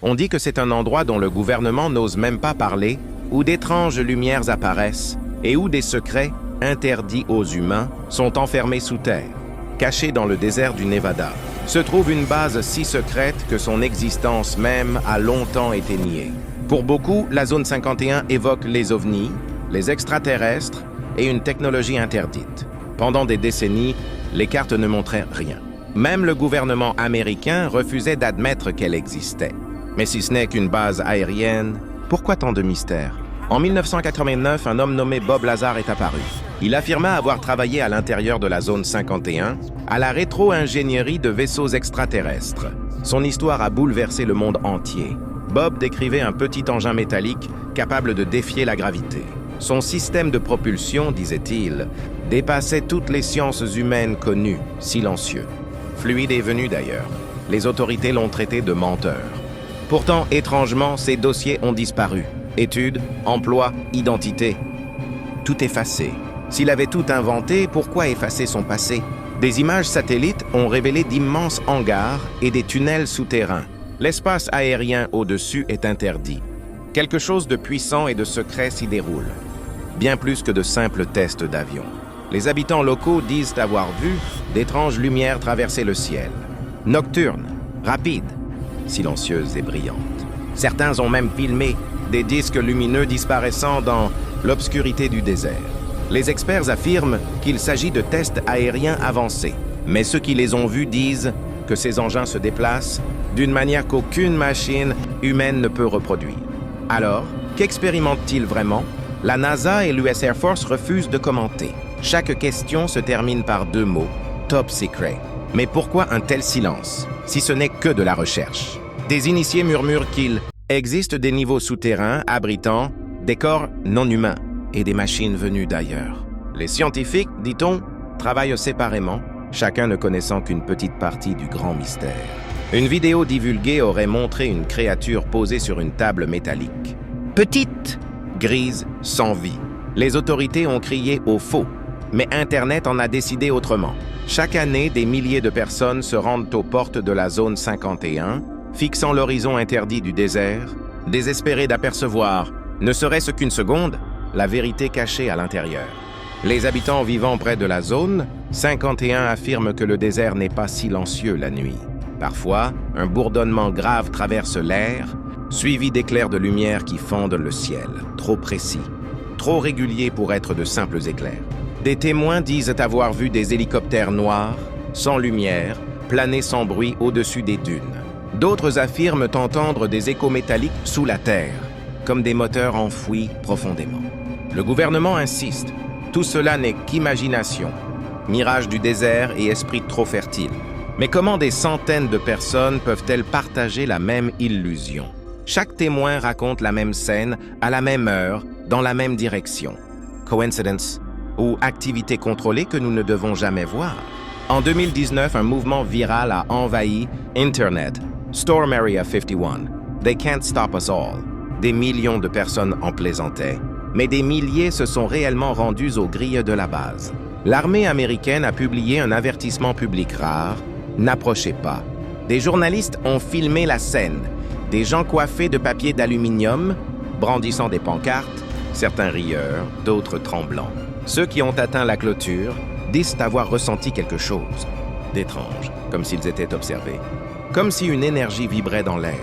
On dit que c'est un endroit dont le gouvernement n'ose même pas parler, où d'étranges lumières apparaissent et où des secrets, interdits aux humains, sont enfermés sous terre. Caché dans le désert du Nevada, se trouve une base si secrète que son existence même a longtemps été niée. Pour beaucoup, la zone 51 évoque les ovnis, les extraterrestres et une technologie interdite. Pendant des décennies, les cartes ne montraient rien. Même le gouvernement américain refusait d'admettre qu'elle existait. Mais si ce n'est qu'une base aérienne, pourquoi tant de mystères? En 1989, un homme nommé Bob Lazar est apparu. Il affirma avoir travaillé à l'intérieur de la zone 51, à la rétro-ingénierie de vaisseaux extraterrestres. Son histoire a bouleversé le monde entier. Bob décrivait un petit engin métallique capable de défier la gravité. Son système de propulsion, disait-il, dépassait toutes les sciences humaines connues, silencieux. Fluide est venu d'ailleurs. Les autorités l'ont traité de menteur. Pourtant, étrangement, ces dossiers ont disparu. Études, emploi, identité. Tout effacé. S'il avait tout inventé, pourquoi effacer son passé? Des images satellites ont révélé d'immenses hangars et des tunnels souterrains. L'espace aérien au-dessus est interdit. Quelque chose de puissant et de secret s'y déroule. Bien plus que de simples tests d'avion. Les habitants locaux disent avoir vu d'étranges lumières traverser le ciel. Nocturnes, rapides, silencieuses et brillantes. Certains ont même filmé des disques lumineux disparaissant dans l'obscurité du désert. Les experts affirment qu'il s'agit de tests aériens avancés, mais ceux qui les ont vus disent que ces engins se déplacent d'une manière qu'aucune machine humaine ne peut reproduire. Alors, qu'expérimentent-ils vraiment? La NASA et l'US Air Force refusent de commenter. Chaque question se termine par deux mots, top secret. Mais pourquoi un tel silence, si ce n'est que de la recherche? Des initiés murmurent qu'il existe des niveaux souterrains abritant des corps non humains et des machines venues d'ailleurs. Les scientifiques, dit-on, travaillent séparément, chacun ne connaissant qu'une petite partie du grand mystère. Une vidéo divulguée aurait montré une créature posée sur une table métallique. Petite, grise, sans vie. Les autorités ont crié au faux, mais Internet en a décidé autrement. Chaque année, des milliers de personnes se rendent aux portes de la zone 51, fixant l'horizon interdit du désert, désespérés d'apercevoir, ne serait-ce qu'une seconde, la vérité cachée à l'intérieur. Les habitants vivant près de la zone 51 affirment que le désert n'est pas silencieux la nuit. Parfois, un bourdonnement grave traverse l'air, suivi d'éclairs de lumière qui fendent le ciel, trop précis, trop réguliers pour être de simples éclairs. Des témoins disent avoir vu des hélicoptères noirs, sans lumière, planer sans bruit au-dessus des dunes. D'autres affirment entendre des échos métalliques sous la terre, comme des moteurs enfouis profondément. Le gouvernement insiste, tout cela n'est qu'imagination, mirage du désert et esprit trop fertile. Mais comment des centaines de personnes peuvent-elles partager la même illusion? Chaque témoin raconte la même scène, à la même heure, dans la même direction. Coincidence ou activité contrôlée que nous ne devons jamais voir? En 2019, un mouvement viral a envahi Internet. Storm Area 51. They can't stop us all. Des millions de personnes en plaisantaient, mais des milliers se sont réellement rendus aux grilles de la base. L'armée américaine a publié un avertissement public rare. N'approchez pas. Des journalistes ont filmé la scène. Des gens coiffés de papier d'aluminium, brandissant des pancartes, certains rieurs, d'autres tremblants. Ceux qui ont atteint la clôture disent avoir ressenti quelque chose d'étrange, comme s'ils étaient observés. Comme si une énergie vibrait dans l'air.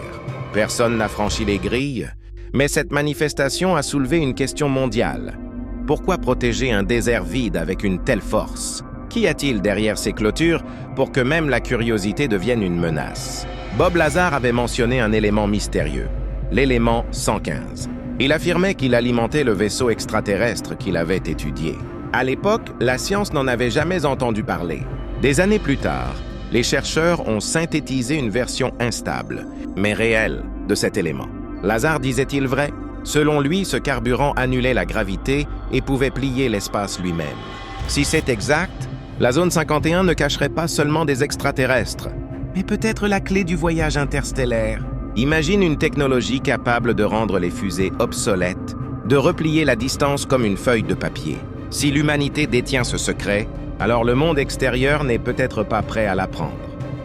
Personne n'a franchi les grilles, mais cette manifestation a soulevé une question mondiale. Pourquoi protéger un désert vide avec une telle force? Qu'y a-t-il derrière ces clôtures pour que même la curiosité devienne une menace? Bob Lazar avait mentionné un élément mystérieux, l'élément 115. Il affirmait qu'il alimentait le vaisseau extraterrestre qu'il avait étudié. À l'époque, la science n'en avait jamais entendu parler. Des années plus tard, les chercheurs ont synthétisé une version instable, mais réelle, de cet élément. Lazar disait-il vrai? Selon lui, ce carburant annulait la gravité et pouvait plier l'espace lui-même. Si c'est exact, la zone 51 ne cacherait pas seulement des extraterrestres, mais peut-être la clé du voyage interstellaire. Imagine une technologie capable de rendre les fusées obsolètes, de replier la distance comme une feuille de papier. Si l'humanité détient ce secret, alors le monde extérieur n'est peut-être pas prêt à l'apprendre.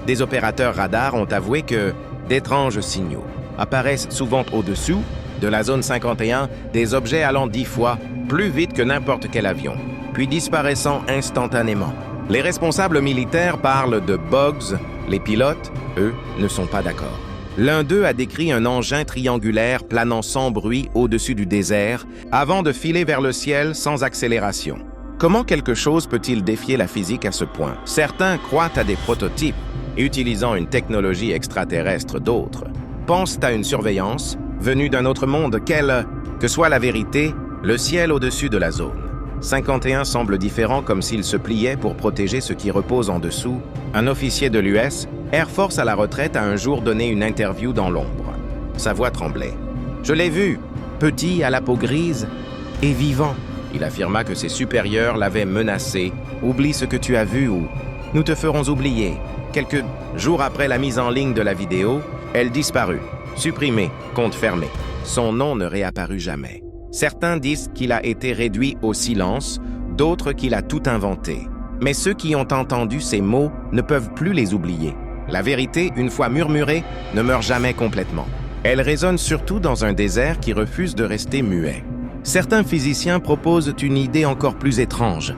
Des opérateurs radars ont avoué que d'étranges signaux, apparaissent souvent au-dessous de la zone 51 des objets allant 10 fois plus vite que n'importe quel avion, puis disparaissant instantanément. Les responsables militaires parlent de bugs, les pilotes, eux, ne sont pas d'accord. L'un d'eux a décrit un engin triangulaire planant sans bruit au-dessus du désert avant de filer vers le ciel sans accélération. Comment quelque chose peut-il défier la physique à ce point? Certains croient à des prototypes, utilisant une technologie extraterrestre. D'autres pensent à une surveillance venue d'un autre monde. Quelle que soit la vérité, le ciel au-dessus de la zone 51 semble différent, comme s'il se pliait pour protéger ce qui repose en dessous. Un officier de l'US Air Force à la retraite a un jour donné une interview dans l'ombre. Sa voix tremblait. « Je l'ai vu, petit, à la peau grise et vivant. » Il affirma que ses supérieurs l'avaient menacé. « Oublie ce que tu as vu ou nous te ferons oublier. » Quelques jours après la mise en ligne de la vidéo, elle disparut. Supprimée, compte fermé. Son nom ne réapparut jamais. Certains disent qu'il a été réduit au silence, d'autres qu'il a tout inventé. Mais ceux qui ont entendu ces mots ne peuvent plus les oublier. La vérité, une fois murmurée, ne meurt jamais complètement. Elle résonne surtout dans un désert qui refuse de rester muet. Certains physiciens proposent une idée encore plus étrange.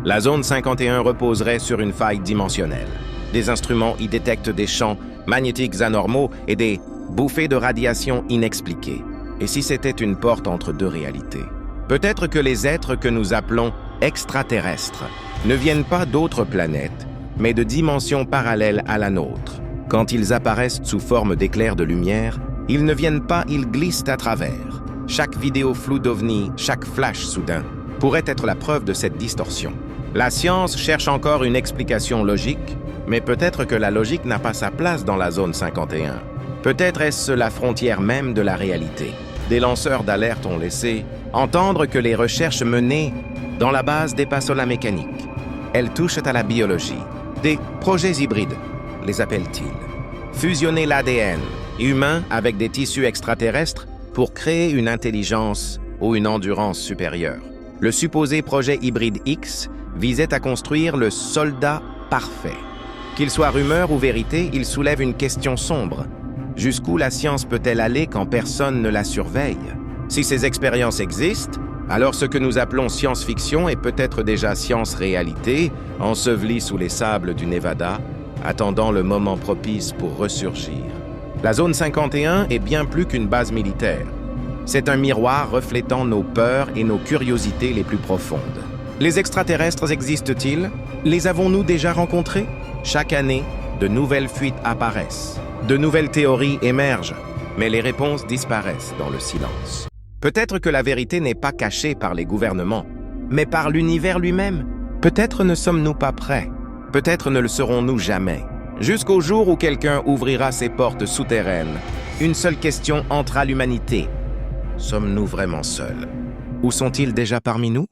La zone 51 reposerait sur une faille dimensionnelle. Des instruments y détectent des champs magnétiques anormaux et des bouffées de radiation inexpliquées. Et si c'était une porte entre deux réalités? Peut-être que les êtres que nous appelons extraterrestres ne viennent pas d'autres planètes, mais de dimensions parallèles à la nôtre. Quand ils apparaissent sous forme d'éclairs de lumière, ils ne viennent pas, ils glissent à travers. Chaque vidéo floue d'OVNI, chaque flash soudain, pourrait être la preuve de cette distorsion. La science cherche encore une explication logique, mais peut-être que la logique n'a pas sa place dans la zone 51. Peut-être est-ce la frontière même de la réalité. Des lanceurs d'alerte ont laissé entendre que les recherches menées dans la base dépassent la mécanique. Elles touchent à la biologie. Des projets hybrides, les appellent-ils. Fusionner l'ADN humain avec des tissus extraterrestres pour créer une intelligence ou une endurance supérieure. Le supposé projet hybride X visait à construire le soldat parfait. Qu'il soit rumeur ou vérité, il soulève une question sombre. Jusqu'où la science peut-elle aller quand personne ne la surveille? Si ces expériences existent, alors ce que nous appelons science-fiction est peut-être déjà science-réalité, ensevelie sous les sables du Nevada, attendant le moment propice pour ressurgir. La zone 51 est bien plus qu'une base militaire. C'est un miroir reflétant nos peurs et nos curiosités les plus profondes. Les extraterrestres existent-ils? Les avons-nous déjà rencontrés? Chaque année, de nouvelles fuites apparaissent. De nouvelles théories émergent, mais les réponses disparaissent dans le silence. Peut-être que la vérité n'est pas cachée par les gouvernements, mais par l'univers lui-même. Peut-être ne sommes-nous pas prêts. Peut-être ne le serons-nous jamais. Jusqu'au jour où quelqu'un ouvrira ses portes souterraines, une seule question hantera l'humanité. Sommes-nous vraiment seuls? Ou sont-ils déjà parmi nous?